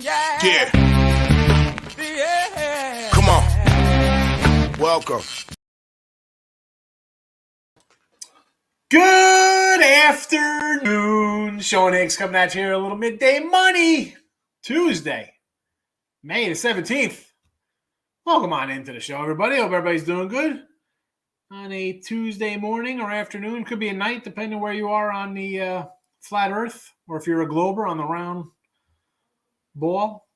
Yeah. Come on. Welcome. Good afternoon. Sean Higgs coming at you here, a little midday money. Tuesday, May the 17th. Welcome on into the show, everybody. Hope everybody's doing good on a Tuesday morning or afternoon. Could be a night, depending where you are on the flat earth, or if you're a glober on the round ball.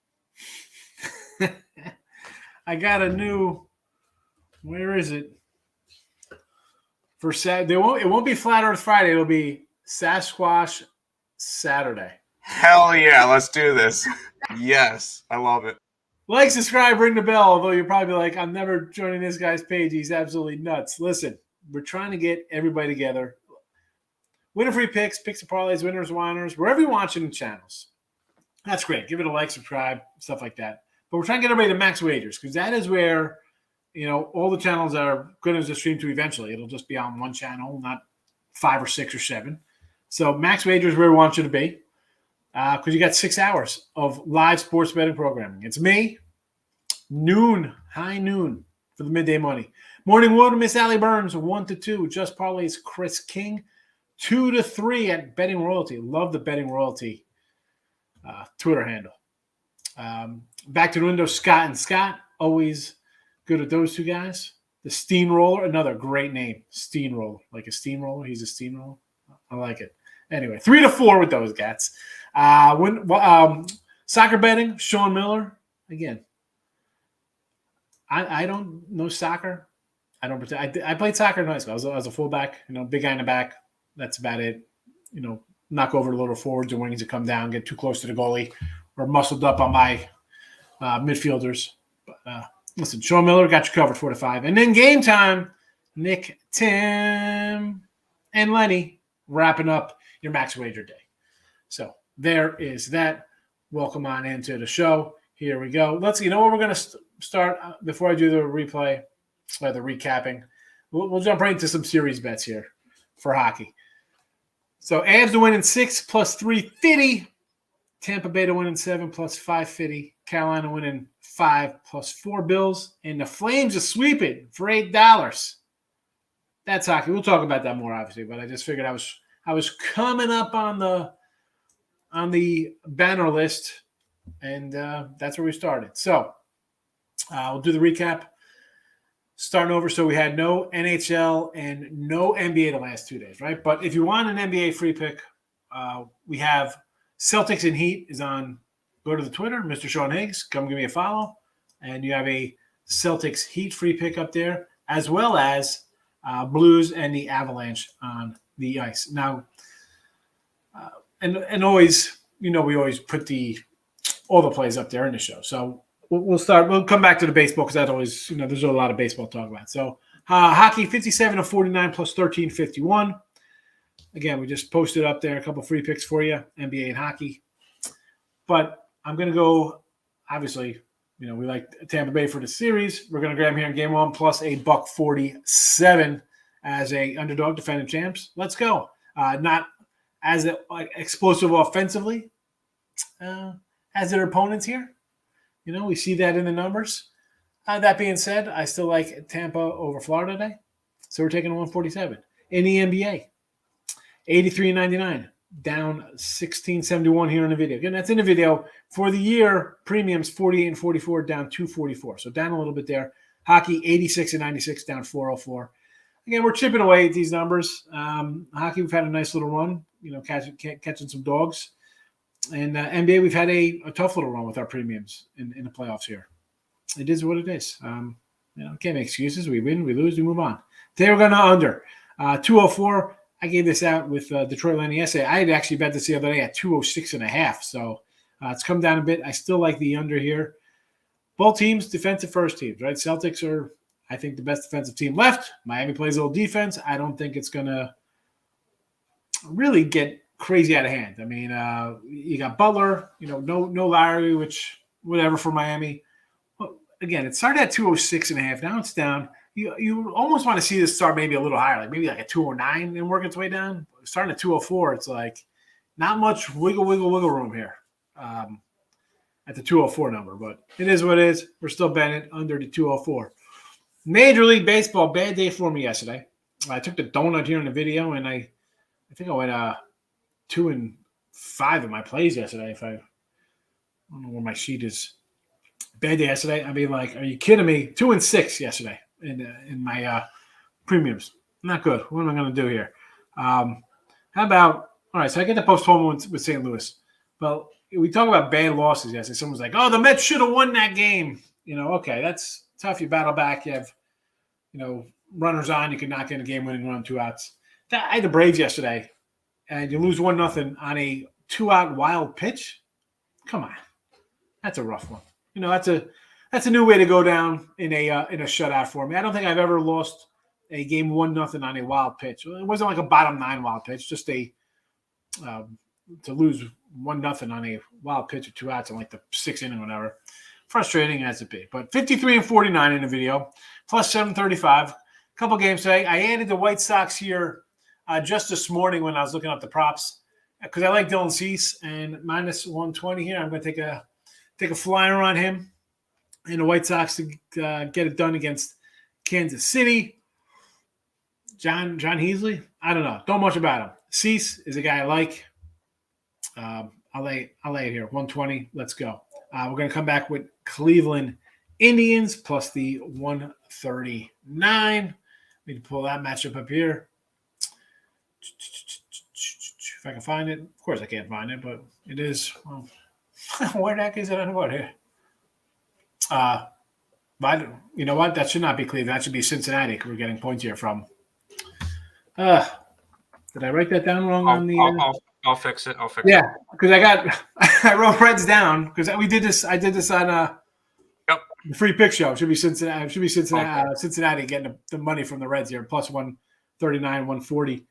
I got a new, where is it? For Saturday, it won't be Flat Earth Friday. It'll be Sasquatch Saturday. Hell yeah, let's do this. Yes, I love it. Like, subscribe, ring the bell. Although you're probably like, I'm never joining this guy's page. He's absolutely nuts. Listen, we're trying to get everybody together. Winner free picks, picks and parlays, winners, whiners, wherever you're watching the channels. That's great. Give it a like, subscribe, stuff like that. But we're trying to get everybody to max wagers, because that is where, you know, all the channels are going to stream to eventually. It'll just be on one channel, not 5 or 6 or 7. So max wagers is where we want you to be, because you got 6 hours of live sports betting programming. It's me, high noon for the midday money. Morning wood, Miss Allie Burns, 1 to 2. Just parlays, Chris King, 2 to 3 at Betting Royalty. Love the Betting Royalty Twitter handle. Back to the window, Scott and Scott, always good at those two guys. The Steamroller, another great name, Steamroller, like a steamroller. He's a steamroller. I like it. Anyway, 3 to 4 with those guys. Soccer betting, Sean Miller. Again, I don't know soccer. I don't pretend. I played soccer in high school. I was a fullback, big guy in the back. That's about it. Knock over the little forwards and wings that come down, get too close to the goalie, or muscled up on my midfielders. But listen, Sean Miller got you covered 4 to 5. And then game time, Nick, Tim, and Lenny wrapping up your max wager day. So there is that. Welcome on into the show. Here we go. What we're going to start before I do the replay, the recapping. We'll jump right into some series bets here for hockey. So Avs to win in 6 plus 350. Tampa Bay to win in 7 plus 550. Carolina winning 5 plus 4 bills. And the Flames are sweeping for $8. That's hockey. We'll talk about that more, obviously, but I just figured I was coming up on the banner list, and that's where we started. So we'll do the recap. Starting over, so we had no NHL and no NBA the last 2 days, right? But if you want an NBA free pick, we have Celtics and Heat is on. Go to the Twitter, Mr. Sean Higgs. Come give me a follow. And you have a Celtics Heat free pick up there, as well as Blues and the Avalanche on the ice. Now, and always, we always put all the plays up there in the show. So we'll start. We'll come back to the baseball, because that always, there's a lot of baseball to talk about. So hockey, 57 to 49 plus 13.51. Again, we just posted up there a couple free picks for you, NBA and hockey. But I'm going to go, obviously, we like Tampa Bay for the series. We're going to grab here in game 1 plus a $147 as a underdog defending champs. Let's go. Not as explosive offensively as their opponents here. We see that in the numbers. That being said, I still like Tampa over Florida today. So we're taking a 147. In the NBA, 83.99, down 16.71 here in the video. Again, that's in the video. For the year, premiums 48 and 44, down 244. So down a little bit there. Hockey, 86 and 96, down 404. Again, we're chipping away at these numbers. Hockey, we've had a nice little run, catching some dogs. And NBA, we've had a tough little run with our premiums in the playoffs here. It is what it is. Can't make excuses. We win, we lose, we move on. Today we're going to under 204. I gave this out with Detroit Lenny yesterday. I had actually bet this the other day at 206.5. So it's come down a bit. I still like the under here. Both teams, defensive first teams, right? Celtics are, I think, the best defensive team left. Miami plays a little defense. I don't think it's going to really get crazy out of hand. I mean, you got Butler, no Larry, which whatever for Miami. Well, again, it started at 206.5. Now it's down. You almost want to see this start maybe a little higher, maybe like a 209 and work its way down. Starting at 204, it's like not much wiggle room here. at the 204 number, but it is what it is. We're still betting under the 204. Major League Baseball, bad day for me yesterday. I took the donut here in the video, and I think I went 2-5 in my plays yesterday. I don't know where my sheet is. Bad day yesterday. I mean, like, are you kidding me? 2-6 yesterday in my premiums. Not good. What am I going to do here? How about all right? So I get the postponement with St. Louis. Well, we talk about bad losses yesterday. Someone's like, "Oh, the Mets should have won that game." Okay, that's tough. You battle back. You have, runners on. You can knock in a game-winning run, 2 outs. I had the Braves yesterday, and you lose 1-0 on a 2-out wild pitch. Come on, that's a rough one. That's a new way to go down in a shutout for me. I don't think I've ever lost a game 1-0 on a wild pitch. It wasn't like a bottom 9 wild pitch, just to lose 1-0 on a wild pitch or 2 outs in like the 6th inning or whatever. Frustrating as it be. But 53-49 in the video, plus 735. A couple games today. I added the White Sox here just this morning when I was looking up the props because I like Dylan Cease, and minus 120 here. I'm going to take a flyer on him and the White Sox to get it done against Kansas City. John Heasley, I don't know. Don't much about him. Cease is a guy I like. I'll lay it here. 120. Let's go. We're going to come back with Cleveland Indians plus the 139. Need to pull that matchup up here. If I can find it. Of course I can't find it, but it is. Well, where the heck is it on the board here? But you know what? That should not be Cleveland. That should be Cincinnati. We're getting points here from. Did I write that down wrong on the? I'll fix it. Yeah, because I wrote Reds down because we did this. I did this on the free pick show. It should be Cincinnati. Okay. Cincinnati getting the money from the Reds here, plus 139, 140.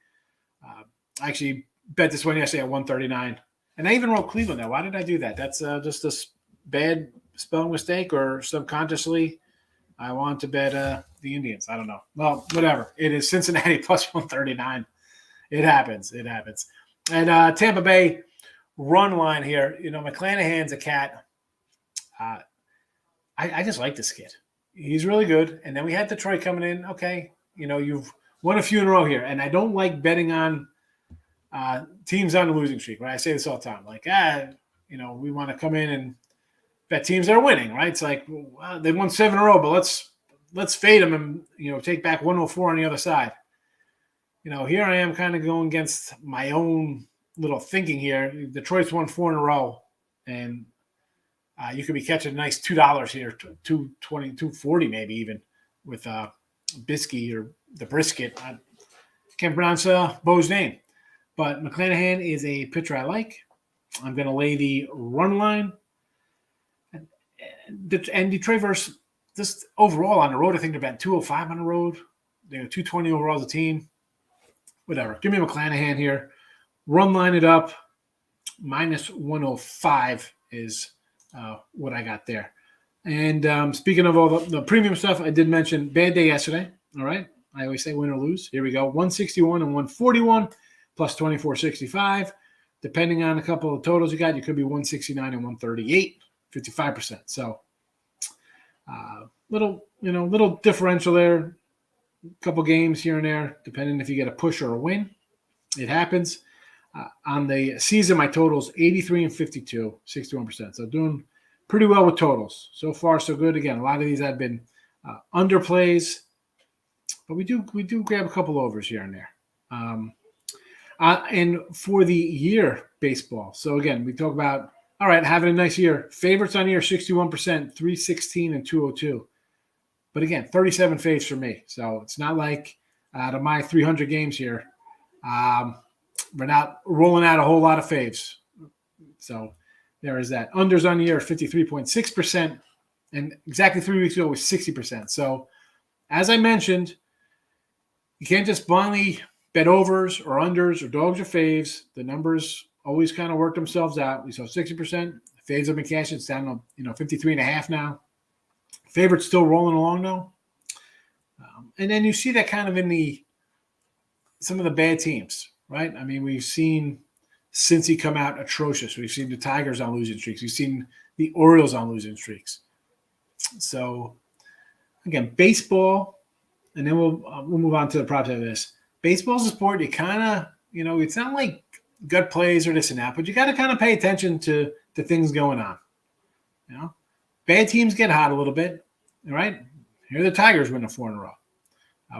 I actually bet this one yesterday at 139, and I even wrote Cleveland there. Why did I do that? That's just a bad spelling mistake, or subconsciously I want to bet the Indians. I don't know. Well, whatever. It is Cincinnati plus 139. It happens. And Tampa Bay run line here. McClanahan's a cat. I just like this kid. He's really good. And then we had Detroit coming in. Okay, you've won a few in a row here. And I don't like betting on teams on the losing streak, right? I say this all the time. Like, we want to come in and bet teams that are winning, right? It's like, well, they won 7 in a row, but let's fade them and, take back 104 on the other side. Here I am kind of going against my own little thinking here. Detroit's won 4 in a row, and you could be catching a nice $2 here, $2.20, $2.40 maybe even with Bisky or the Brisket. I can't pronounce Bo's name, but McClanahan is a pitcher I like. I'm going to lay the run line. And Detroit versus just overall on the road, I think they're about 205 on the road. They're 220 overall as a team. Whatever. Give me McClanahan here. Run line it up. Minus 105 is what I got there. And speaking of all the premium stuff, I did mention bad day yesterday. All right. I always say win or lose. Here we go. 161 and 141 plus 24.65. Depending on a couple of totals you got, you could be 169 and 138, 55%. So little differential there. Couple games here and there, depending if you get a push or a win. It happens. On the season, my total's 83 and 52, 61%. So doing pretty well with totals. So far, so good. Again, a lot of these have been underplays, but we do grab a couple overs here and there. And for the year baseball. So again, we talk about, all right, having a nice year. Favorites on year, 61%, 316 and 202. But again, 37 faves for me. So it's not like out of my 300 games here, we're not rolling out a whole lot of faves. So there is that. Unders on the year, 53.6%. And exactly 3 weeks ago was 60%. So as I mentioned, you can't just blindly bet overs or unders or dogs or faves. The numbers always kind of work themselves out. We saw 60%. Faves have been cashing. It's down to 53.5 now. Favorites still rolling along though. And then you see that kind of in some of the bad teams, right? I mean, we've seen Cincy come out atrocious. We've seen the Tigers on losing streaks. We've seen the Orioles on losing streaks. So, again, baseball, and then we'll move on to the props of this. Baseball's a sport you kind of, it's not like gut plays or this and that, but you got to kind of pay attention to the things going on. Bad teams get hot a little bit, all right? Here the Tigers win 4 in a row.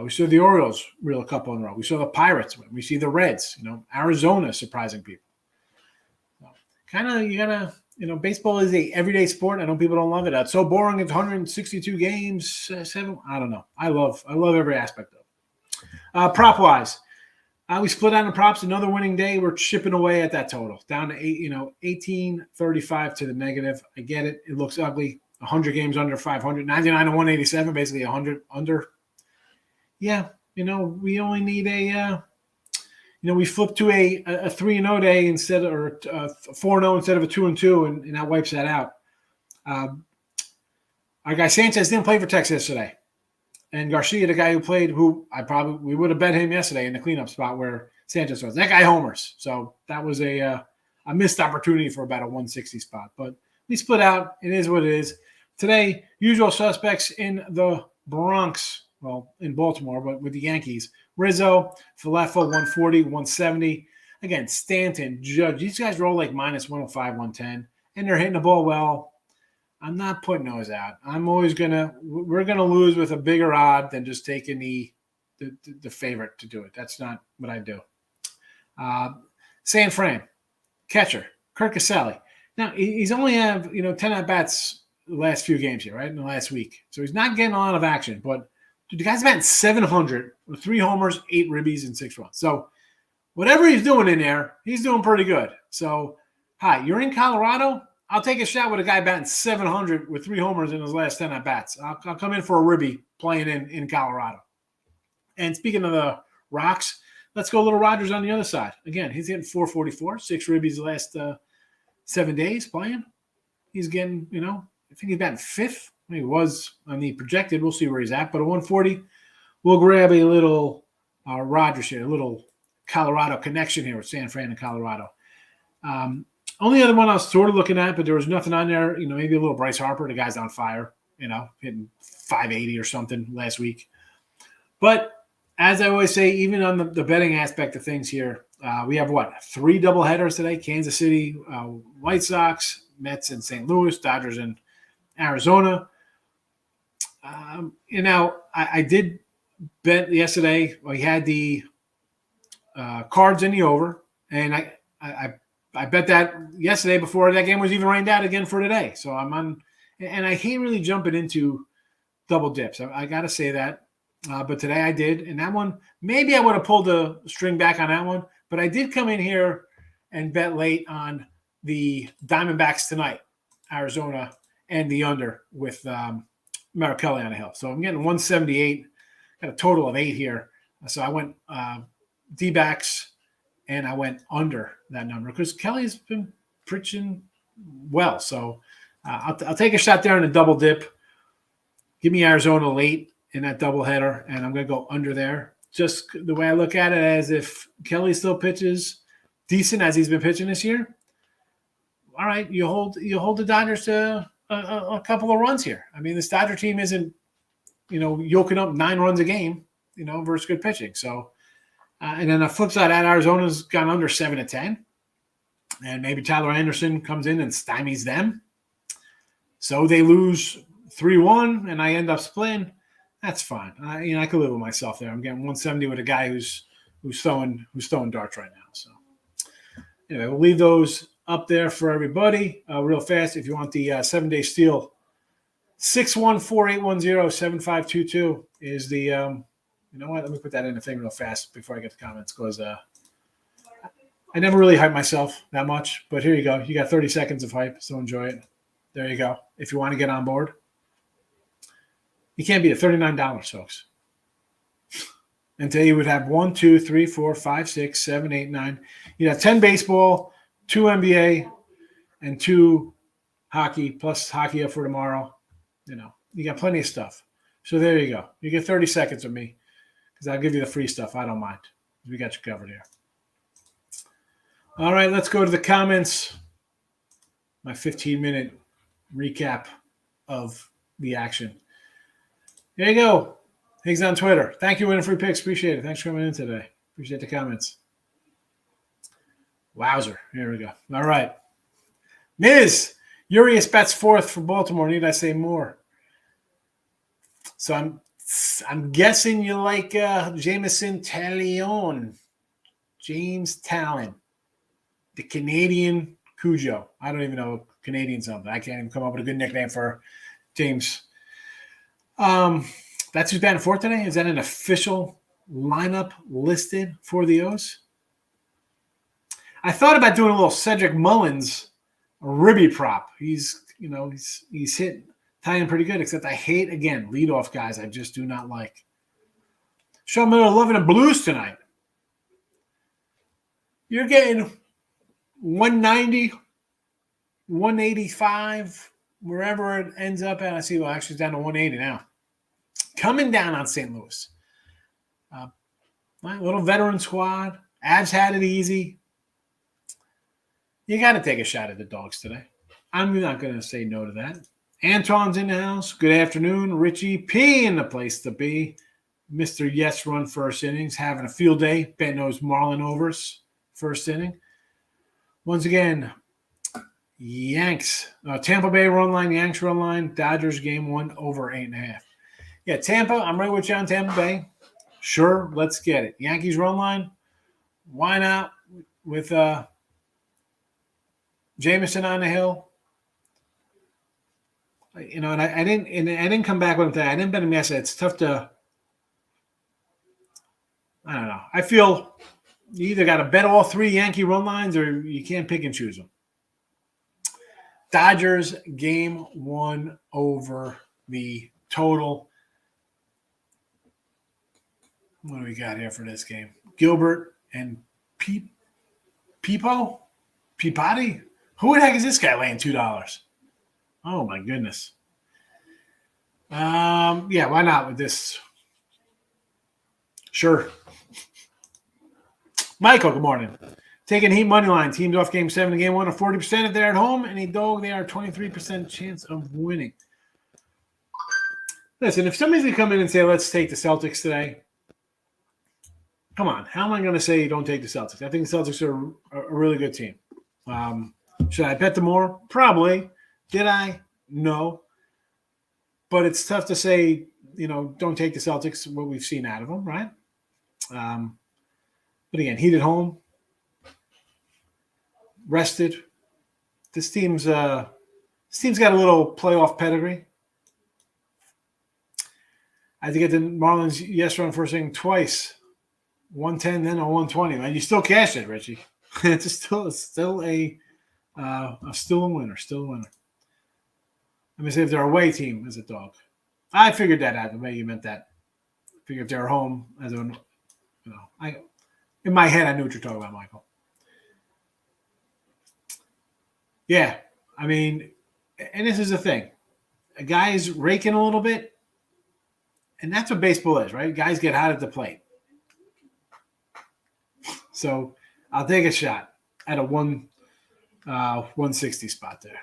We saw the Orioles reel a couple in a row. We saw the Pirates win. We see the Reds, Arizona surprising people. So kind of, you got to, baseball is a everyday sport. I know people don't love it. It's so boring. It's 162 games, 7. I don't know. I love every aspect of it. Prop-wise, we split out in props. Another winning day. We're chipping away at that total. Down to 1835 to the negative. I get it. It looks ugly. 100 games under 500. 99 to 187, basically 100 under. Yeah, we only need we flip to a 3-0 day instead of, or a 4-0 instead of a 2-2, and that wipes that out. Our guy Sanchez didn't play for Texas yesterday. And Garcia, the guy we would have bet him yesterday in the cleanup spot where Sanchez was. That guy homers. So that was a missed opportunity for about a 160 spot. But we split out. It is what it is. Today, usual suspects in the Bronx. Well, in Baltimore, but with the Yankees. Rizzo, Falefo, 140, 170. Again, Stanton, Judge. These guys roll like minus 105, 110. And they're hitting the ball well. I'm not putting those out. We're going to lose with a bigger odd than just taking the favorite to do it. That's not what I do. San Fran, catcher, Kirk Caselli. Now, he's only have, 10 at-bats the last few games here, right, in the last week. So he's not getting a lot of action, but the guy's batting 700 with 3 homers, 8 ribbies, and 6 runs. So whatever he's doing in there, he's doing pretty good. So, hi, you're in Colorado? I'll take a shot with a guy batting 700 with 3 homers in his last 10 at-bats. I'll come in for a ribby playing in Colorado. And speaking of the Rocks, let's go Little Rogers on the other side. Again, he's hitting 444, 6 ribbies the last 7 days playing. He's getting, I think he's batting 5th. He was on the projected. We'll see where he's at. But at 140, we'll grab a little Rogers here, a little Colorado connection here with San Fran and Colorado. Only other one I was sort of looking at, but there was nothing on there. Maybe a little Bryce Harper. The guy's on fire, hitting 580 or something last week. But as I always say, even on the betting aspect of things here, we have 3 doubleheaders today: Kansas City, White Sox, Mets in St. Louis, Dodgers in Arizona. I did bet yesterday. We had the Cards in the over, and I bet that yesterday before that game was even rained out again for today. So I'm on, and I hate really jumping into double dips. I got to say that. But today I did, and that one, maybe I would have pulled the string back on that one, but I did come in here and bet late on the Diamondbacks tonight, Arizona, and the under with Merrill on the hill. So I'm getting 178, got a total of 8 here. So I went D-backs, and I went under that number because Kelly's been preaching well. So I'll take a shot there in a double dip. Give me Arizona late in that doubleheader, and I'm going to go under there. Just the way I look at it, as if Kelly still pitches decent as he's been pitching this year. All right, you hold the Dodgers to a couple of runs here. I mean, this Dodger team isn't, yoking up 9 runs a game, versus good pitching. So, and then the flip side, at Arizona's gone under 7-10, and maybe Tyler Anderson comes in and stymies them. So they lose 3-1, and I end up splitting. That's fine. I could live with myself there. I'm getting 170 with a guy who's throwing darts right now. So anyway, we'll leave those up there for everybody real fast. If you want the 7-day steal, 614-810-7522 is the you know what? Let me put that in the thing real fast before I get the comments, because I never really hype myself that much. But here you go. You got 30 seconds of hype, so enjoy it. There you go. If you want to get on board. You can't beat it. $39, folks. And today you would have 1, 2, 3, 4, 5, 6, 7, 8, 9. You have 10 baseball, 2 NBA, and 2 hockey, plus hockey up for tomorrow. You got plenty of stuff. So there you go. You get 30 seconds with me, because I'll give you the free stuff. I don't mind. We got you covered here. All right, let's go to the comments. My 15-minute recap of the action. There you go. Higgs on Twitter. Thank you, Winning Free Picks. Appreciate it. Thanks for coming in today. Appreciate the comments. Wowzer. Here we go. All right. Miz, Urias bets fourth for Baltimore. Need I say more? So I'm guessing you like Jameson Taillon. James Talon. The Canadian Cujo. I don't even know Canadian something. I can't even come up with a good nickname for James. That's who's batting fourth today? Is that an official lineup listed for the O's? I thought about doing a little Cedric Mullins ribby prop. He's hit tying pretty good, except I hate, again, leadoff guys I just do not like. Sean Miller loving the Blues tonight. You're getting 190, 185, wherever it ends up at. I see, actually it's down to 180 now. Coming down on St. Louis. Little veteran squad. Avs had it easy. You got to take a shot at the Dogs today. I'm not going to say no to that. Anton's in the house. Good afternoon. Richie P in the place to be. Mr. Yes Run first innings. Having a field day. Betting those Marlin overs first inning. Once again, Yanks. Tampa Bay run line. Yanks run line. Dodgers game 1 over 8.5. Yeah, Tampa. I'm right with you on Tampa Bay. Sure, let's get it. Yankees run line. Why not with Jameson on the hill? And I didn't come back with that. I didn't bet him yesterday. It's tough to. I don't know. I feel you either got to bet all 3 Yankee run lines or you can't pick and choose them. Dodgers game 1 over the total. What do we got here for this game? Gilbert and Peapody? Who the heck is this guy laying $2? Oh, my goodness. Yeah, why not with this? Sure. Michael, good morning. Taking Heat money line. Teams off game 7 and game 1 are 40% if they're at home. And a dog, they are 23% chance of winning. Listen, if somebody's going to come in and say, let's take the Celtics today, come on. How am I going to say you don't take the Celtics? I think the Celtics are a really good team. Should I bet them more? Probably. Did I? No. But it's tough to say, don't take the Celtics, what we've seen out of them, right? But again, Heat at home, rested. This team's got a little playoff pedigree. I had to get the Marlins yes run first inning twice, 110 then a 120. And you still cashed it, Richie. It's still a winner. Still a winner. Let me say if they're away team as a dog. I figured that out the way you meant that. I figured if they're home as a, in my head I knew what you're talking about, Michael. Yeah, I mean, and this is the thing. A guy's raking a little bit, and that's what baseball is, right? Guys get hot at the plate. So I'll take a shot at a 160 spot there.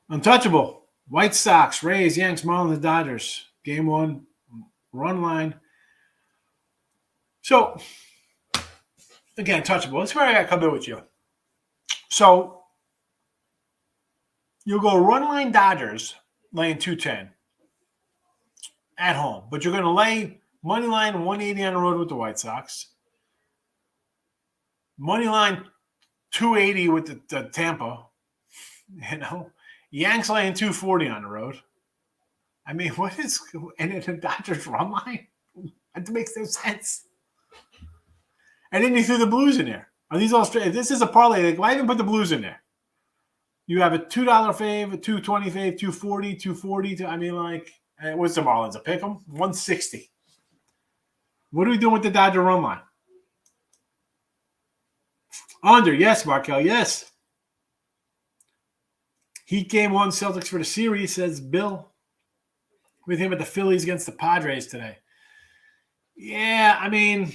Untouchable. White Sox, Rays, Yanks, Marlins, Dodgers. Game 1, run line. So, again, touchable. That's where I got to come in with you. So, you'll go run line Dodgers, laying 210 at home. But you're going to lay money line 180 on the road with the White Sox. Money line 280 with the Tampa. Yanks laying 240 on the road. I mean, what is – and then the Dodgers run line? That makes no sense. And then you threw the Blues in there. Are these all straight? This is a parlay. Like, why even put the Blues in there? You have a $2 fave, a $2.20 fave, 240, 240. I mean, like, what's the Marlins? A pick 'em? 160. What are we doing with the Dodger run line? Under, yes, Markel, yes. Heat game 1, Celtics for the series, says Bill. With him at the Phillies against the Padres today. Yeah, I mean,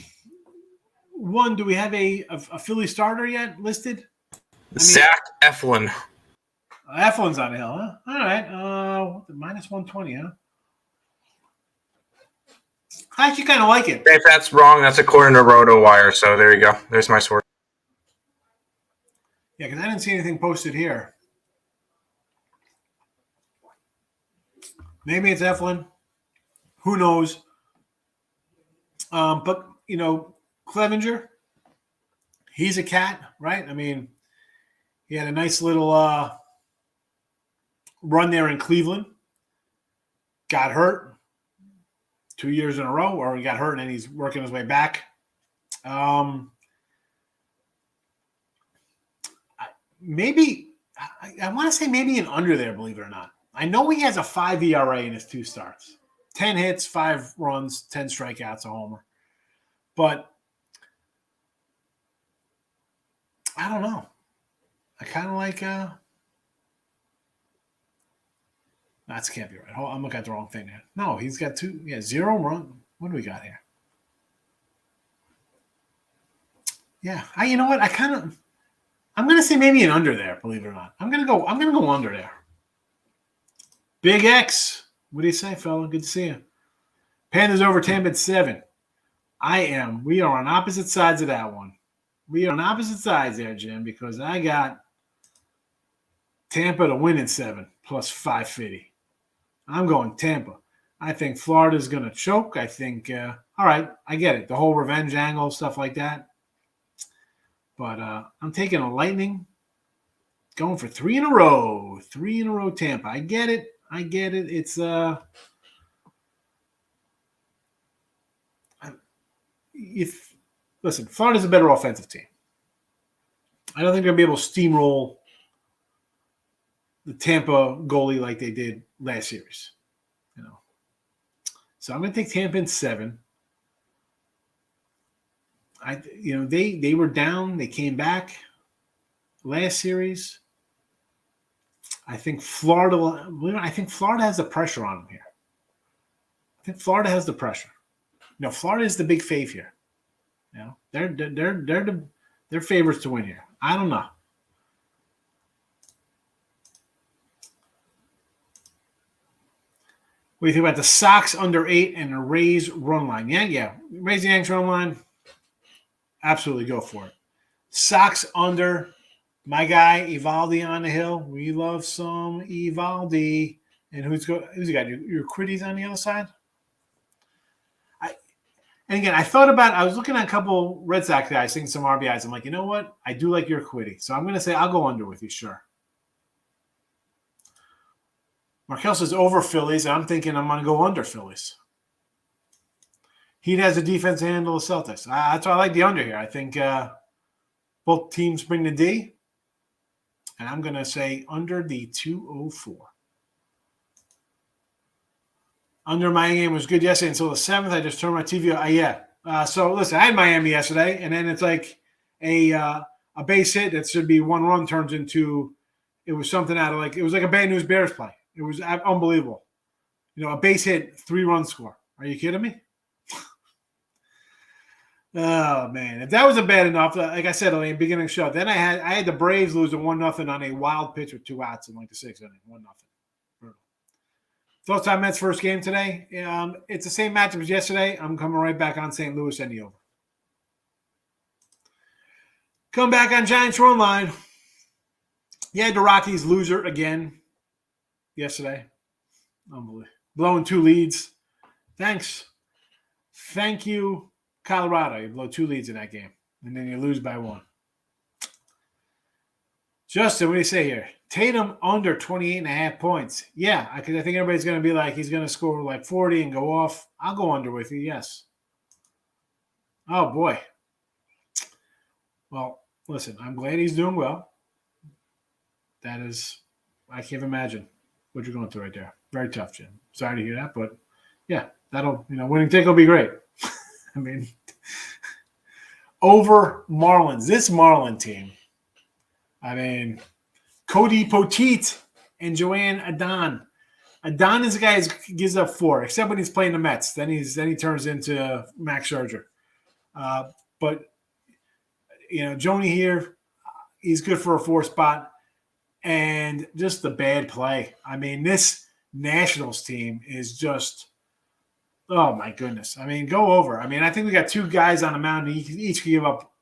one, do we have a Philly starter yet listed? Zach Eflin. Eflin's on the hill, huh? All right. Minus 120, huh? I actually kind of like it. If that's wrong, that's according to RotoWire. So there you go. There's my source. Yeah, because I didn't see anything posted here. Maybe it's Eflin. Who knows? But, Clevenger, he's a cat, right? I mean, he had a nice little run there in Cleveland. Got hurt 2 years in a row, or he got hurt and then he's working his way back. Maybe I want to say maybe an under there, believe it or not. I know he has a 5 ERA in his 2 starts. 10 hits, 5 runs, 10 strikeouts, a homer. But I don't know. I kind of like that can't be right. I'm looking at the wrong thing there. No, he's got 0 run. What do we got here? Yeah. You know what? I'm gonna say maybe an under there, believe it or not. I'm gonna go under there. Big X. What do you say, fella? Good to see you. Panthers over Tampa at 7. We are on opposite sides of that one. We are on opposite sides there, Jim, because I got Tampa to win in 7 plus 550. I'm going Tampa. I think Florida's going to choke. I think, all right, I get it. The whole revenge angle, stuff like that. But I'm taking a Lightning, going for 3 in a row. 3 in a row, Tampa. I get it. It's listen, Florida's a better offensive team. I don't think they're going to be able to steamroll the Tampa goalie like they did last series. So I'm going to take Tampa in 7. They were down. They came back last series. I think Florida has the pressure on them here. I think Florida has the pressure. Florida is the big fave here. They're favorites to win here. I don't know. What do you think about the Sox under 8 and the Rays run line? Yeah. Rays the Yanks run line. Absolutely go for it. Sox under. My guy, Evaldi on the hill. We love some Evaldi. And who's he got? Your Quiddies on the other side? I was looking at a couple Red Sox guys seeing some RBIs. I'm like, you know what? I do like your Quiddy. So I'm going to say I'll go under with you, sure. Markel says over Phillies. I'm thinking I'm going to go under Phillies. Heat has a defense to handle the Celtics. That's why I like the under here. I think both teams bring the D. And I'm going to say under the 204. Under Miami game was good yesterday until the 7th. I just turned my TV on. So, listen, I had Miami yesterday, and then it's like a base hit that should be 1 run turns into it was something out of it was like a Bad News Bears play. It was unbelievable. A base hit, 3-run score. Are you kidding me? Oh, man. If that wasn't bad enough, like I said at the beginning of the show, then I had the Braves lose a 1-0 on a wild pitch with 2 outs in the 6th inning. 1-0. Thoughts on Mets' first game today? It's the same matchup as yesterday. I'm coming right back on St. Louis and the over. Come back on Giants run line. Yeah, the Rockies loser again yesterday. Unbelievable. Blowing 2 leads. Thanks. Thank you, Colorado. You blow 2 leads in that game, and then you lose by 1. Justin, what do you say here? Tatum under 28.5 points. Yeah, because I think everybody's going to be like, he's going to score 40 and go off. I'll go under with you, yes. Oh, boy. Well, listen, I'm glad he's doing well. That is, I can't imagine what you're going through right there. Very tough, Jim. Sorry to hear that, but yeah, that'll, winning take will be great. I mean, over Marlins. This Marlin team, Cody Poteet and Joanne Adon. Adon is the guy who gives up 4, except when he's playing the Mets. Then he turns into Max Scherzer. But Joni here, he's good for a 4 spot. and just the bad play. I mean, this Nationals team is just, oh my goodness. I mean, go over. I mean, I think we got two guys on the mound. Each can give up,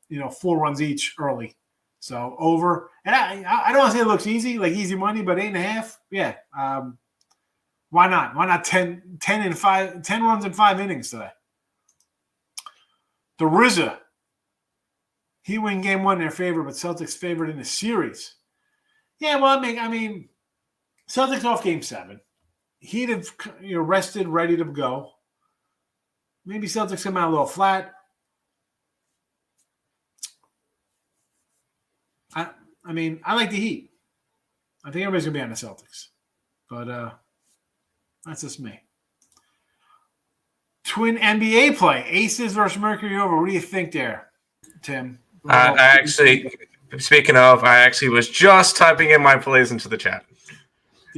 4 runs each early. So over. And I don't want to say it looks easy, like easy money, but 8.5. Yeah. Why not? Why not 10 runs in 5 innings today? The RZA. He win game 1 in their favor, but Celtics favored in the series. Yeah, well, I mean, Celtics off game 7. He'd have rested, ready to go. Maybe Celtics come out a little flat. I mean, I like the Heat. I think everybody's gonna be on the Celtics, but that's just me. Twin NBA play: Aces versus Mercury over. What do you think there, Tim? Speaking of, I actually was just typing in my plays into the chat.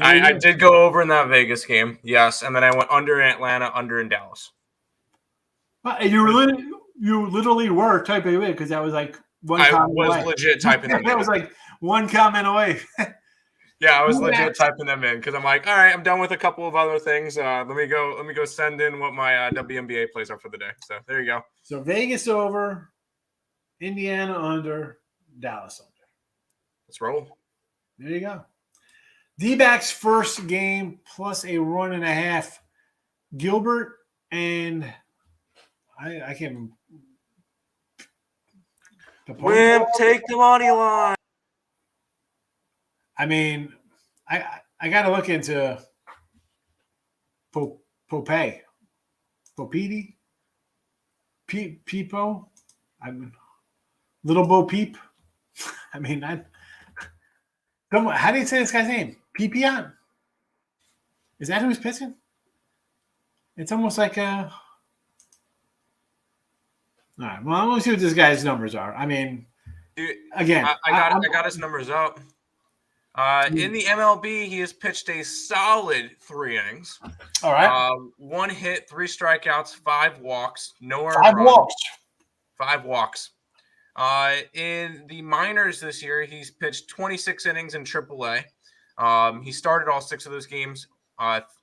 I did go over in that Vegas game, yes, and then I went under in Atlanta, under in Dallas. You literally were typing it in because that was like one comment away. I was legit typing them in. That was like one comment away. Yeah, I was legit typing them in because I'm like, all right, I'm done with a couple of other things. Let me go send in what my WNBA plays are for the day. So there you go. So Vegas over, Indiana under, Dallas under. Let's roll. There you go. D-backs first game plus a run and a half. Gilbert and I can't. Wimp, take the money line. I mean, I got to look into Popeye, Peepo. Little Bo Peep. I mean, how do you say this guy's name? Peepion? Is that who's pitching? It's almost like a. All right. Well, I'm going to see what this guy's numbers are. I mean, dude, again, I got his numbers up. In the MLB, he has pitched a solid 3 innings. All right. 1 hit, 3 strikeouts, 5 walks, no earned 5 runs. walks. 5 walks. In the minors this year, he's pitched 26 innings in AAA. He started all 6 of those games.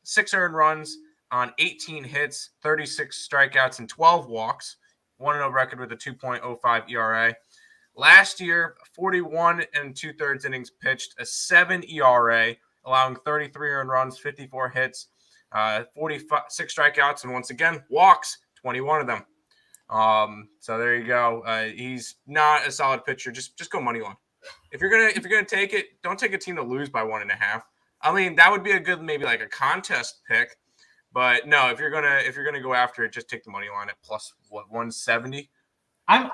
6 earned runs on 18 hits, 36 strikeouts, and 12 walks. 1-0 record with a 2.05 ERA. Last year, 41 and 2/3 innings pitched, a 7 ERA, allowing 33 earned runs, 54 hits, 46 strikeouts, and once again, walks, 21 of them. So there you go. He's not a solid pitcher. Just go money line. If you're gonna take it, don't take a team to lose by 1.5. I mean, that would be a good maybe like a contest pick. But no, if you're gonna go after it, just take the money line at plus 170.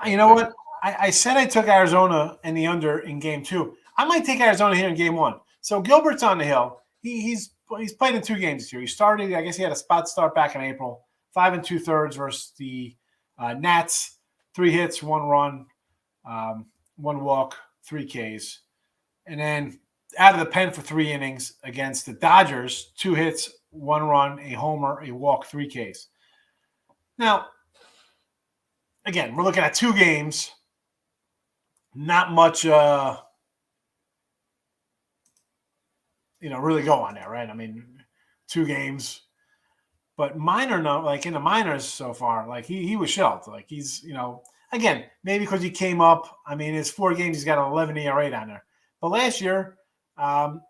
You know what? I said I took Arizona and the under in game 2. I might take Arizona here in game 1. So Gilbert's on the hill. He's played in 2 games this year. He started, I guess he had a spot start back in April. 5 2/3 versus the Nats. 3 hits, 1 run, 1 walk, 3 Ks. And then out of the pen for 3 innings against the Dodgers, 2 hits, 1 run, a homer, a walk, 3 Ks. Now, again, we're looking at 2 games. Not much, really go on there, right? I mean, 2 games. But like in the minors so far, like he was shelled. Like he's, again, maybe because he came up. I mean, his 4 games, he's got an 11 ERA down there. But last year,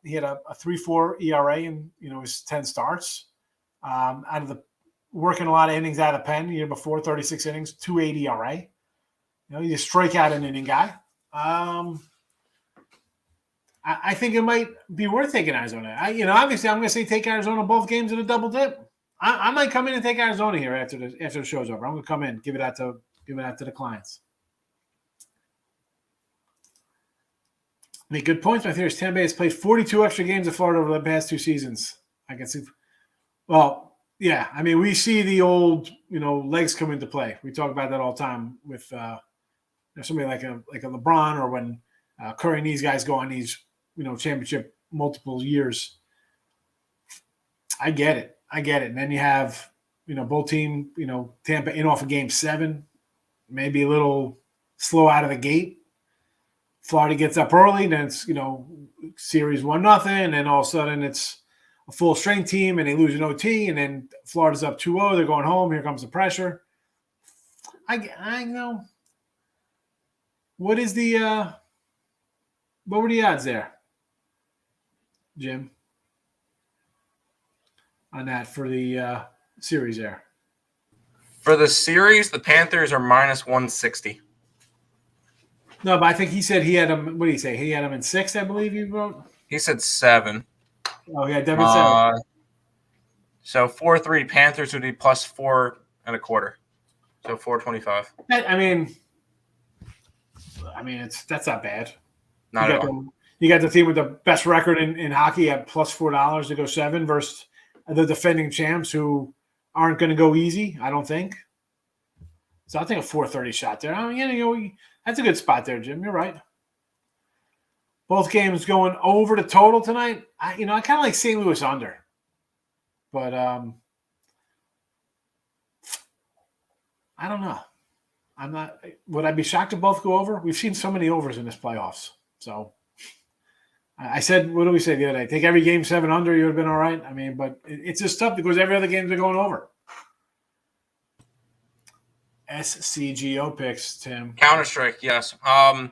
he had a 3.4 ERA in his 10 starts. Out of the working a lot of innings out of the pen. The year before, 36 innings, 2.8 ERA. He's a strikeout an inning guy. I think it might be worth taking Arizona. Obviously, I'm going to say take Arizona both games in a double dip. I might come in and take Arizona here after the show's over. I'm going to come in, give it out to the clients. Make good points. My theory is Tampa Bay has played 42 extra games in Florida over the past 2 seasons. I can see. Well, yeah. I mean, we see the old, legs come into play. We talk about that all the time with somebody like a LeBron, or when Curry and these guys go on these, championship multiple years. I get it. And then you have, both team, Tampa in off of game 7, maybe a little slow out of the gate. Florida gets up early, then it's, series 1-0, and then all of a sudden it's a full strength team and they lose an OT, and then Florida's up 2-0. They're going home. Here comes the pressure. I know. What is the what were the odds there, Jim, on that for the series there? For the series, the Panthers are minus 160. No, but I think he said he had him. What did he say? He had him in 6, I believe he wrote. He said 7. Oh, yeah, Devin said. So 4-3 Panthers would be plus 4.25. So 425. I mean, that's not bad. Not at all. You got the team with the best record in hockey at plus $4 to go 7 versus the defending champs who aren't going to go easy, I don't think. So I think a 430 shot there. That's a good spot there, Jim. You're right. Both games going over the total tonight. I kind of like St. Louis under. But I don't know. I'm not. Would I be shocked if both go over? We've seen so many overs in this playoffs. So I said, what do we say the other day? Take every game 7 under, you would have been all right. But it's just tough because every other game they're going over. SCGO picks, Tim. Counter-Strike, yes. I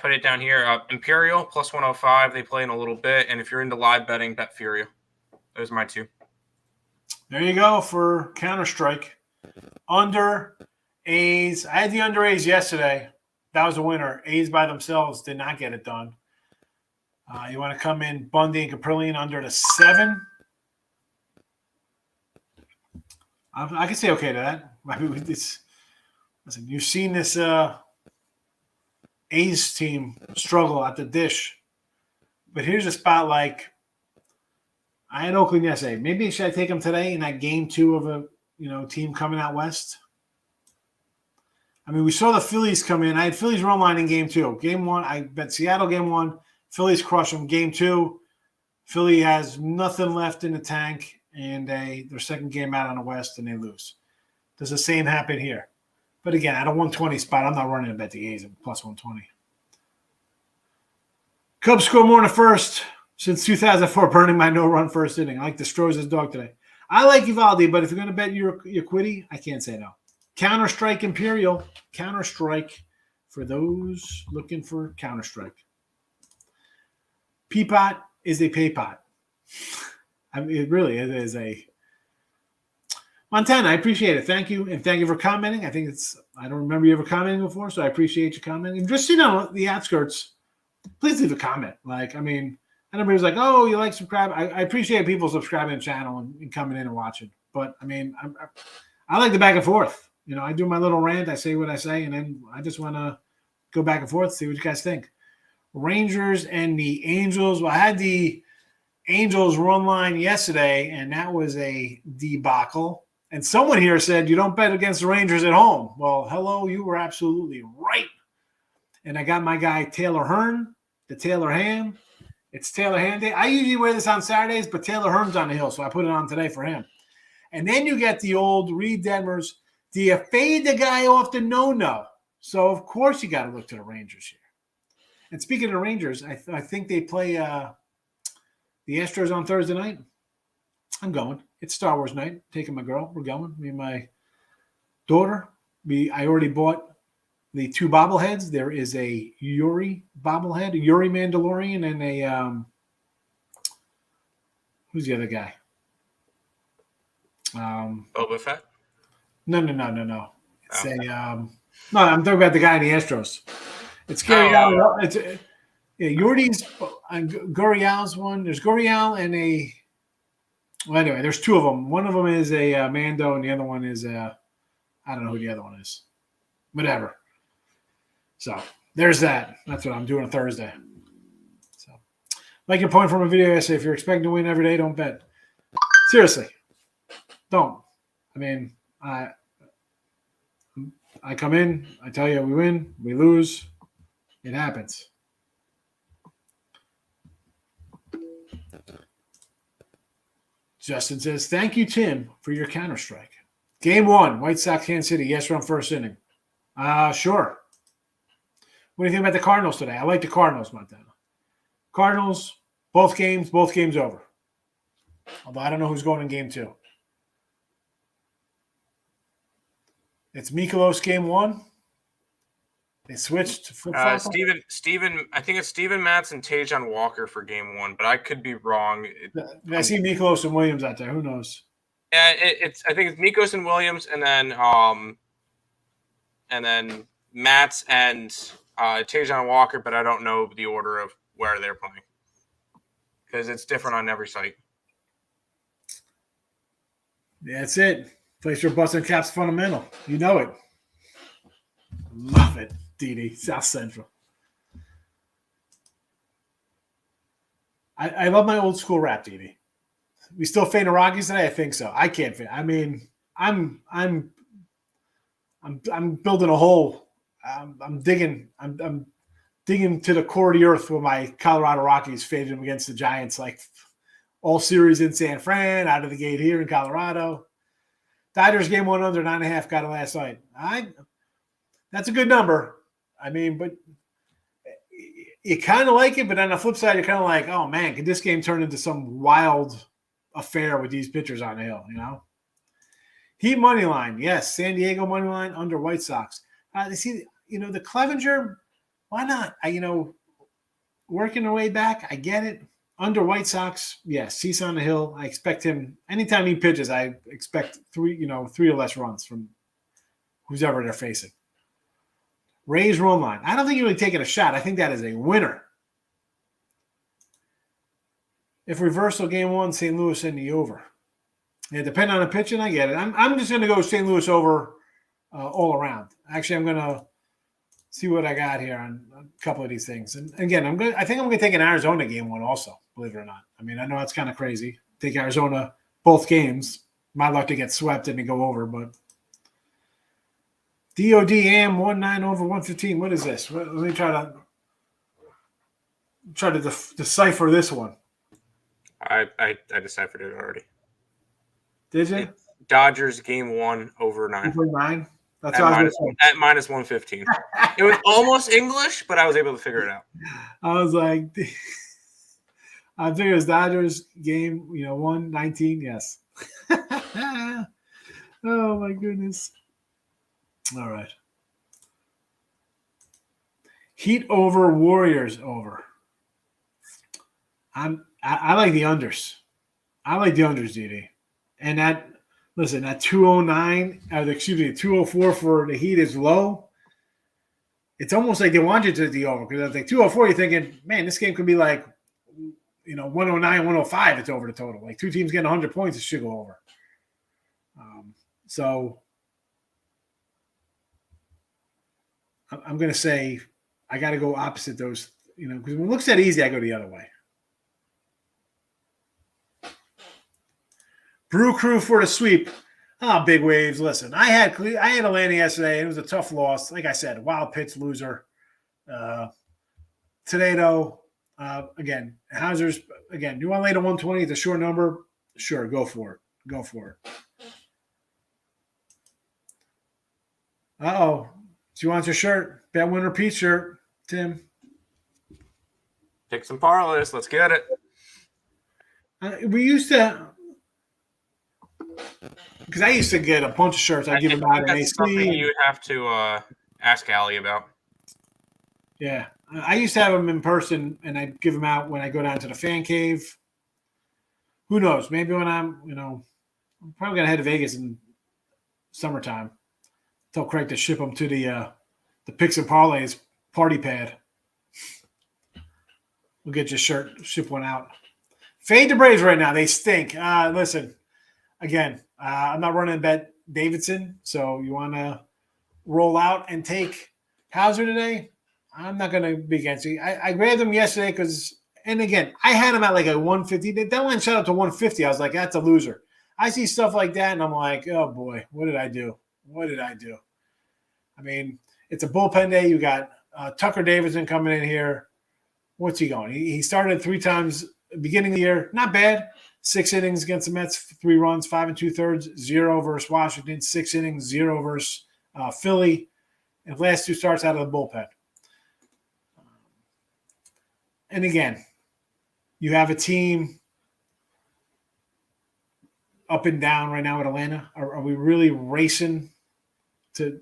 put it down here. Imperial plus 105. They play in a little bit. And if you're into live betting, bet Furio. Those are my 2. There you go for Counter-Strike. Under A's. I had the under A's yesterday. That was a winner. A's by themselves did not get it done. You want to come in Bundy and Caprillion under the 7? I can say okay to that. Listen, you've seen this A's team struggle at the dish. But here's a spot like I had Oakland yesterday. Maybe should I take them today in that game 2 of a team coming out west? We saw the Phillies come in. I had Phillies run line in game 2. Game 1, I bet Seattle game 1. Phillies crush them. Game 2, Philly has nothing left in the tank, and their second game out on the West, and they lose. Does the same happen here? But again, at a 120 spot, I'm not running to bet the A's at plus 120. Cubs score more in the first since 2004, burning my no-run first inning. I like the Stroh's dog today. I like Evaldi, but if you're going to bet your quiddy, I can't say no. Counter-Strike Imperial. Counter-Strike for those looking for Counter-Strike. Peapot is a pay pot. It really is a Montana. I appreciate it. Thank you, and thank you for commenting. I don't remember you ever commenting before, so I appreciate you commenting. And just on the outskirts, please leave a comment. Everybody's like, "Oh, you like subscribe?" I appreciate people subscribing to the channel and coming in and watching. But I like the back and forth. I do my little rant. I say what I say, and then I just want to go back and forth, see what you guys think. Rangers and the Angels. Well, I had the Angels run line yesterday, and that was a debacle. And someone here said, you don't bet against the Rangers at home. Well, hello, you were absolutely right. And I got my guy Taylor Hearn, the Taylor Ham. It's Taylor Ham Day. I usually wear this on Saturdays, but Taylor Hearn's on the hill, so I put it on today for him. And then you get the old Reed Detmers. Do you fade the guy off the no-no? So, of course, you got to look to the Rangers here. And speaking of the Rangers, I think they play the Astros on Thursday night. I'm going. It's Star Wars night. Taking my girl. We're going. Me and my daughter. I already bought the 2 bobbleheads. There is a Yuri bobblehead, a Yuri Mandalorian, and a who's the other guy? Boba Fett? No. It's no, I'm talking about the guy in the Astros. It's Gurriel. It's Yuri's Gurriel's one. There's Gurriel and a. Well, anyway, there's 2 of them. One of them is a Mando, and the other one is I don't know who the other one is. Whatever. So there's that. That's what I'm doing on Thursday. So, like your point from a video yesterday, if you're expecting to win every day, don't bet. Seriously, don't. I come in, I tell you we win, we lose. It happens. Justin says, thank you, Tim, for your Counter-Strike. Game 1, White Sox, Kansas City. Yes, run first inning. Sure. What do you think about the Cardinals today? I like the Cardinals, Montana. Cardinals, both games over. Although I don't know who's going in game 2. It's Mikolos game 1. They switched to flip-flop. Steven, I think it's Steven Matz and Tajon Walker for game 1, but I could be wrong. I see Mikolos and Williams out there. Who knows? Yeah, I think it's Mikos and Williams, and then Matz and Tajon Walker, but I don't know the order of where they're playing because it's different on every site. That's it. Place your butts and caps fundamental. You know it. Love it, DD. South Central. I love my old school rap, DD. We still fade the Rockies today? I think so. I can't fade. I mean, I'm building a hole. I'm digging to the core of the earth with my Colorado Rockies faded them against the Giants, like all series in San Fran, out of the gate here in Colorado. Dodgers game 1 under 9.5 got it last night. That's a good number. I mean, but you kind of like it, but on the flip side, you're kind of like, oh man, could this game turn into some wild affair with these pitchers on the hill, you know? Heat money line, yes. San Diego money line under White Sox. They see, the Clevenger, why not? Working their way back, I get it. Under White Sox, yes. Cease on the hill. I expect him anytime he pitches. I expect 3 or less runs from who's ever they're facing. Rays run line. I don't think you're really taking a shot. I think that is a winner. If reversal game 1, St. Louis in the over. Yeah, depending on the pitching, I get it. I'm just going to go St. Louis over all around. Actually, I'm going to see what I got here on a couple of these things. And again, I think I'm going to take an Arizona game 1 also, believe it or not. I mean, I know that's kind of crazy. Take Arizona both games. My luck to get swept and to go over, but DOD AM 19 over 115. What is this? Let me try to decipher this one. I deciphered it already. Did you? Dodgers game 1 over 9. Over 9? That's at minus 115. It was almost English, but I was able to figure it out. I was like, I think it was Dodgers game, 1-19. Yes. Oh my goodness. All right. Heat over, Warriors over. I like the unders. I like the unders, DD. And that 209, 204 for the Heat is low. It's almost like they want you to the over because at like 204, you're thinking, man, this game could be like, 109, 105. It's over the total. Like 2 teams getting 100 points, it should go over. So I'm going to say I got to go opposite those, because when it looks that easy, I go the other way. Brew Crew for the sweep. Oh, big waves. Listen, I had Atlanta yesterday. It was a tough loss. Like I said, wild pitch loser. Today, though, again, Hauser's, again, you want to lay to 120? It's a short number. Sure, go for it. Go for it. Uh-oh. Do you want your shirt? Bet Winner Pete shirt, Tim. Pick some parlays. Let's get it. We used to, because I used to get a bunch of shirts. I give them out in AC. Something you would have to ask Allie about. Yeah, I used to have them in person, and I give them out when I go down to the fan cave. Who knows? Maybe when I'm probably gonna head to Vegas in summertime. Tell Craig to ship them to the Picks and Parlays party pad. We'll get your shirt, ship one out. Fade the Braves right now. They stink. Listen, again, I'm not running Bet Davidson, so you want to roll out and take Hauser today? I'm not going to be against you. I grabbed him yesterday because, and again, I had him at like a 150. That one shot up to 150. I was like, that's a loser. I see stuff like that, and I'm like, oh, boy, what did I do? What did I do? I mean, it's a bullpen day. You got Tucker Davidson coming in here. What's he going? He started 3 times beginning of the year. Not bad. 6 innings against the Mets, 3 runs, 5 2/3, 0 versus Washington, 6 innings, 0 versus Philly. And last 2 starts out of the bullpen. And again, you have a team up and down right now at Atlanta. Are we really racing to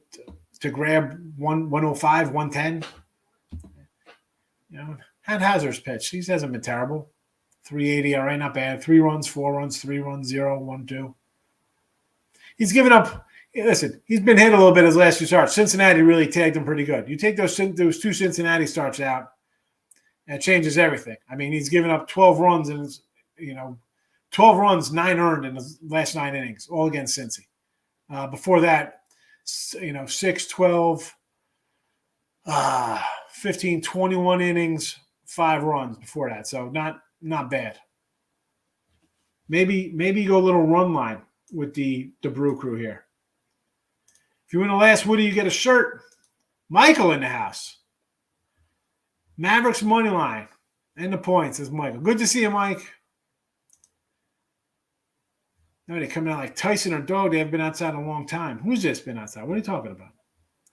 grab 105, 110? You know, Hazard's pitch. He hasn't been terrible. 380, all right, not bad. 3 runs, 4 runs, 3 runs, 0, 1, 2. He's given up. Listen, he's been hit a little bit his last 2 starts. Cincinnati really tagged him pretty good. You take those 2 Cincinnati starts out, and it changes everything. I mean, he's given up 12 runs and 12 runs, 9 earned in the last 9 innings, all against Cincy. Before that, 6, 12, 15, 21 innings, 5 runs before that. So not bad. Maybe go a little run line with the Brew Crew here. If you win the last Woody, you get a shirt. Michael in the house. Mavericks money line and the points is Michael. Good to see you, Mike. No, they coming out like Tyson or Dog. They haven't been outside in a long time. Who's this been outside? What are you talking about?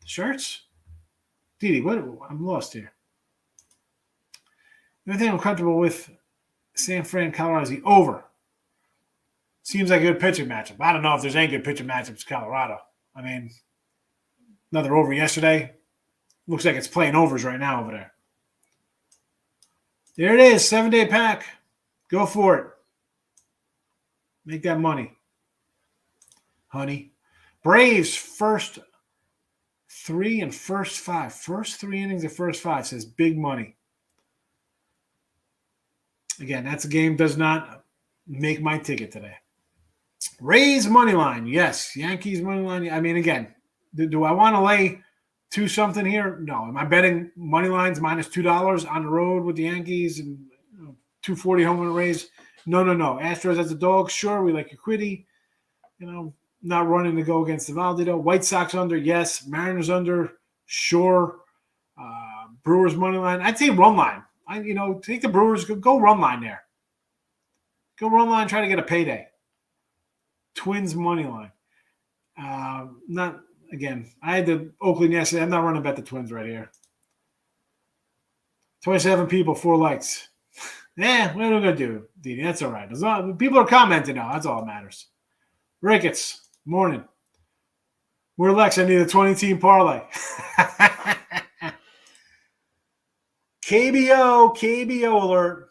Shirts? Didi, what? I'm lost here. The only thing I'm comfortable with San Fran, Colorado is the over. Seems like a good pitching matchup. I don't know if there's any good pitching matchups in Colorado. I mean, another over yesterday. Looks like it's playing overs right now over there. There it is, 7-day pack. Go for it. Make that money, honey. Braves first 3 and first 5. First 3 innings of first 5 says big money. Again, that's a game does not make my ticket today. Rays money line, yes. Yankees money line. I mean, again, do I want to lay 2 something here? No. Am I betting money lines minus $2 on the road with the Yankees and 240 home run Rays? No. Astros as a dog, sure. We like your quiddy. Not running to go against the Valdito. White Sox under, yes. Mariners under, sure. Brewers money line. I'd say run line. Take the Brewers. Go run line there. Go run line. Try to get a payday. Twins money line. Not again. I had the Oakland yesterday. I'm not running bet the Twins right here. 27 people, 4 likes. What are we gonna do, Didi? That's all right. People are commenting now. That's all that matters. Ricketts, morning. We're Lex. I need a 20-team parlay. KBO alert.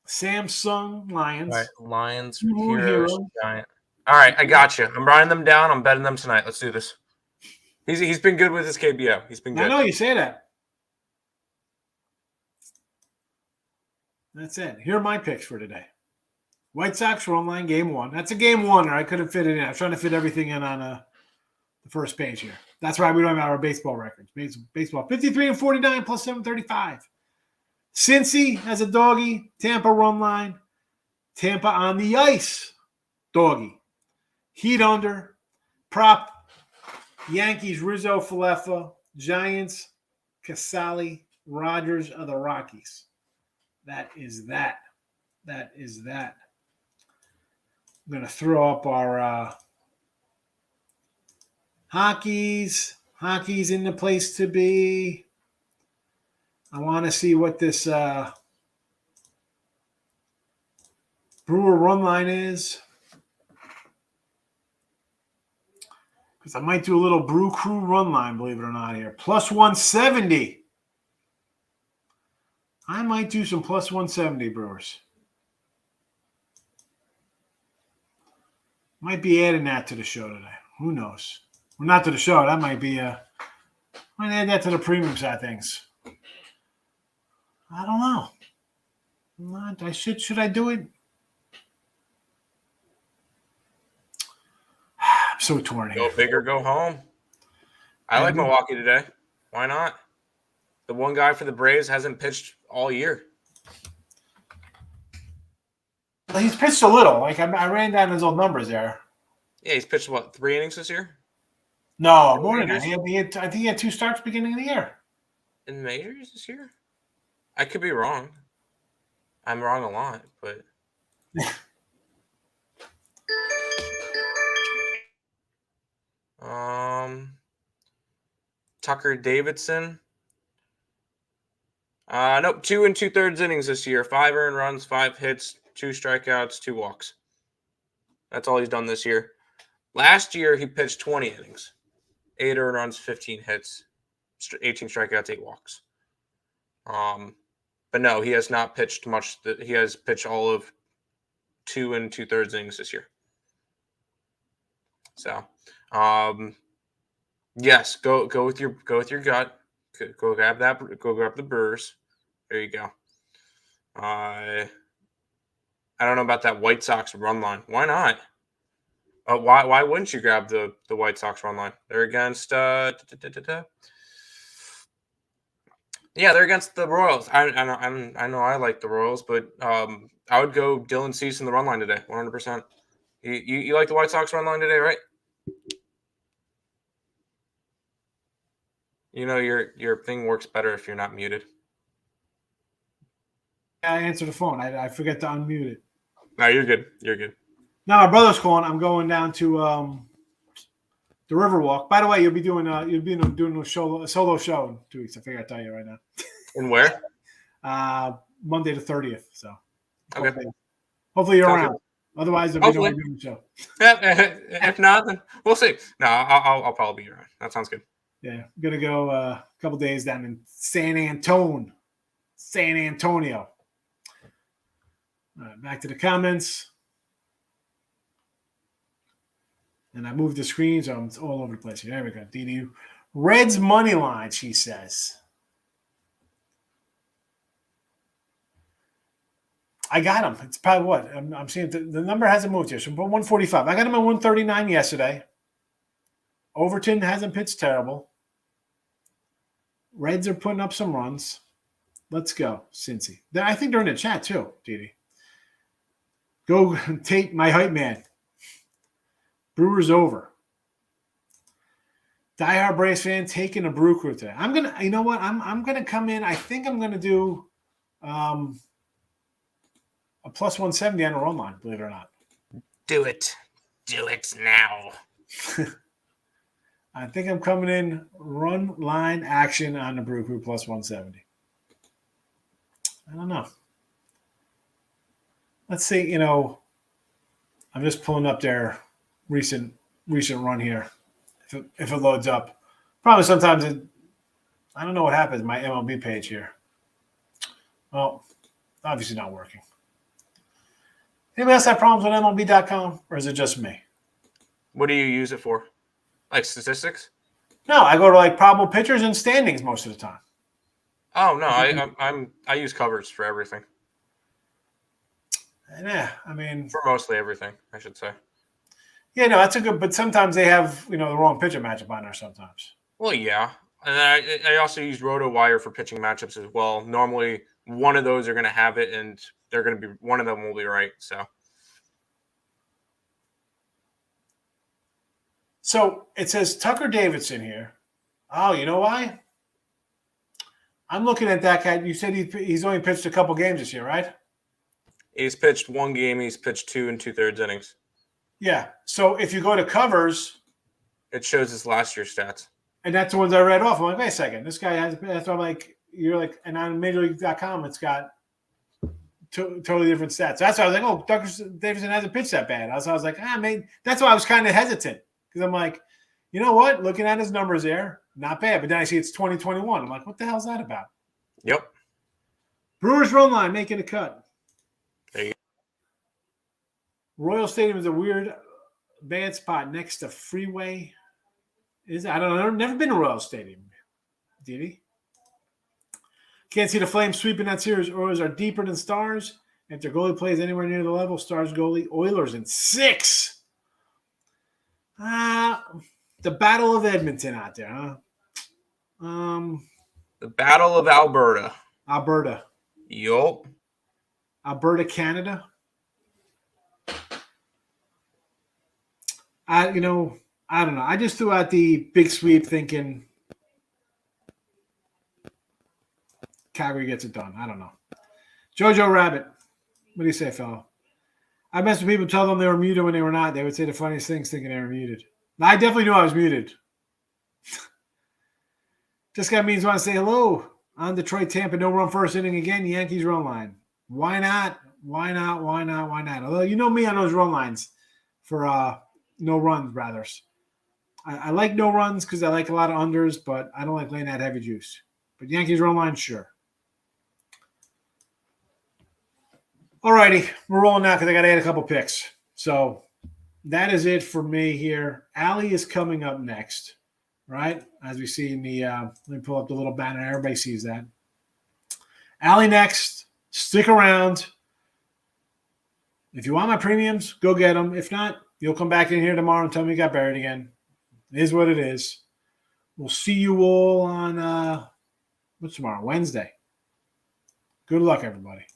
Samsung Lions. All right, Lions, Heroes, Giant. All right, I got you. I'm writing them down. I'm betting them tonight. Let's do this. He's been good with his KBO. He's been good. I know you say that. That's it. Here are my picks for today. White Sox run line, game 1. That's a game 1, or I couldn't fit it in. I was trying to fit everything in on the first page here. That's why we don't have our baseball records. Baseball 53 and 49 plus 735. Cincy has a doggy. Tampa run line. Tampa on the ice. Doggy. Heat under. Prop. Yankees, Rizzo, Falefa. Giants, Casali, Rogers of the Rockies. That is that. I'm going to throw up our hockeys. Hockey's in the place to be. I want to see what this Brewer run line is. Because I might do a little Brew Crew run line, believe it or not, here. Plus 170. I might do some plus 170, Brewers. Might be adding that to the show today. Who knows? Well, not to the show. That might be might add that to the premium side of things. I don't know. Should I do it? I'm so torn here. Go big or go home. I like Milwaukee today. Why not? The one guy for the Braves hasn't pitched all year. Well, he's pitched a little. Like I ran down his old numbers there. Yeah, he's pitched, 3 innings this year? No, more than that. I think he had 2 starts beginning of the year. In the majors this year? I could be wrong. I'm wrong a lot, but... Tucker Davidson. Nope. 2 2/3 innings this year. 5 earned runs, 5 hits, 2 strikeouts, 2 walks. That's all he's done this year. Last year, he pitched 20 innings, 8 earned runs, 15 hits, 18 strikeouts, 8 walks. But no, he has not pitched much. He has pitched all of 2 2/3 innings this year. So, yes, go with your gut. Go grab that. Go grab the Brewers. There you go. I don't know about that White Sox run line. Why not? Why wouldn't you grab the White Sox run line? They're against yeah, they're against the Royals. I know I like the Royals, but I would go Dylan Cease in the run line today, 100%. You like the White Sox run line today, right? You know your thing works better if you're not muted. I answer the phone. I forget to unmute it. No, you're good. You're good. Now my brother's calling. I'm going down to the Riverwalk. By the way, you'll be doing doing a solo show in 2 weeks. I figure I'll tell you right now. And where? Monday the 30th. So Okay. hopefully you're around. Otherwise, there'll be no one doing the show. If not, then we'll see. No, I'll probably be around. That sounds good. Yeah, I'm gonna go a couple days down in San Antonio. All right, back to the comments. And I moved the screen, so I'm all over the place here. There we go. DDU. Reds money line, she says. I got him. It's probably what? I'm seeing the number hasn't moved here. So 145. I got him at 139 yesterday. Overton hasn't pitched terrible. Reds are putting up some runs. Let's go, Cincy. I think they're in the chat too, Didi. Go take my hype man. Brewers over. Diehard Braves fan taking a brew crew today. I'm gonna, you know what? I'm gonna come in. I think I'm gonna do a plus 170 on the run line. Believe it or not. Do it now. I think I'm coming in run line action on the brew crew plus 170. I don't know. Let's see. You know, I'm just pulling up their recent run here. If it loads up, probably sometimes I don't know what happens to my MLB page here. Well, obviously not working. Anybody else have problems with MLB.com, or is it just me? What do you use it for? Like statistics? No, I go to like probable pitchers and standings most of the time. Oh no, I use covers for everything. Yeah, I mean for mostly everything, I should say. Yeah, no, that's a good. But sometimes they have the wrong pitcher matchup on there. Sometimes. Well, yeah, and I also use RotoWire for pitching matchups as well. Normally, one of those are going to have it, and they're going to be one of them will be right. So it says Tucker Davidson here. Oh, you know why? I'm looking at that guy. You said he's only pitched a couple games this year, right? He's pitched one game. He's pitched 2 2/3 innings. Yeah. So if you go to covers, it shows his last year's stats. And that's the ones I read off. I'm like, wait a second. This guy has. That's why I'm like, you're like, and on MajorLeague.com, it's got totally different stats. So that's why I was like, oh, Tucker Davidson hasn't pitched that bad. I was like, man. That's why I was kind of hesitant because I'm like, you know what? Looking at his numbers there, not bad. But then I see it's 2021. I'm like, what the hell is that about? Yep. Brewers run line making a cut. There you go. Royal Stadium is a weird bad spot next to Freeway. I don't know. I've never been to Royal Stadium. Did he? Can't see the Flames sweeping that series. Oilers are deeper than Stars. If their goalie plays anywhere near the level, Stars goalie, Oilers in 6. The Battle of Edmonton out there, huh? The Battle of Alberta. Alberta. Yup. Alberta, Canada. I don't know. I just threw out the big sweep thinking Calgary gets it done. I don't know. Jojo Rabbit. What do you say, fellow? I mess with people, tell them they were muted when they were not. They would say the funniest things thinking they were muted. Now, I definitely knew I was muted. This guy means want to say hello. On Detroit, Tampa, no run first inning again. Yankees run line. Why not? Why not? Why not? Why not? Although you know me on those run lines for no runs, rather. I like no runs because I like a lot of unders, but I don't like laying that heavy juice. But Yankees run line, sure. All righty, we're rolling now because I got to add a couple picks. So that is it for me here. Allie is coming up next, right? As we see in the let me pull up the little banner. Everybody sees that. Allie next. Stick around. If you want my premiums, go get them. If not, you'll come back in here tomorrow and tell me you got buried again. It is what it is. We'll see you all on what's tomorrow? Wednesday. Good luck, everybody.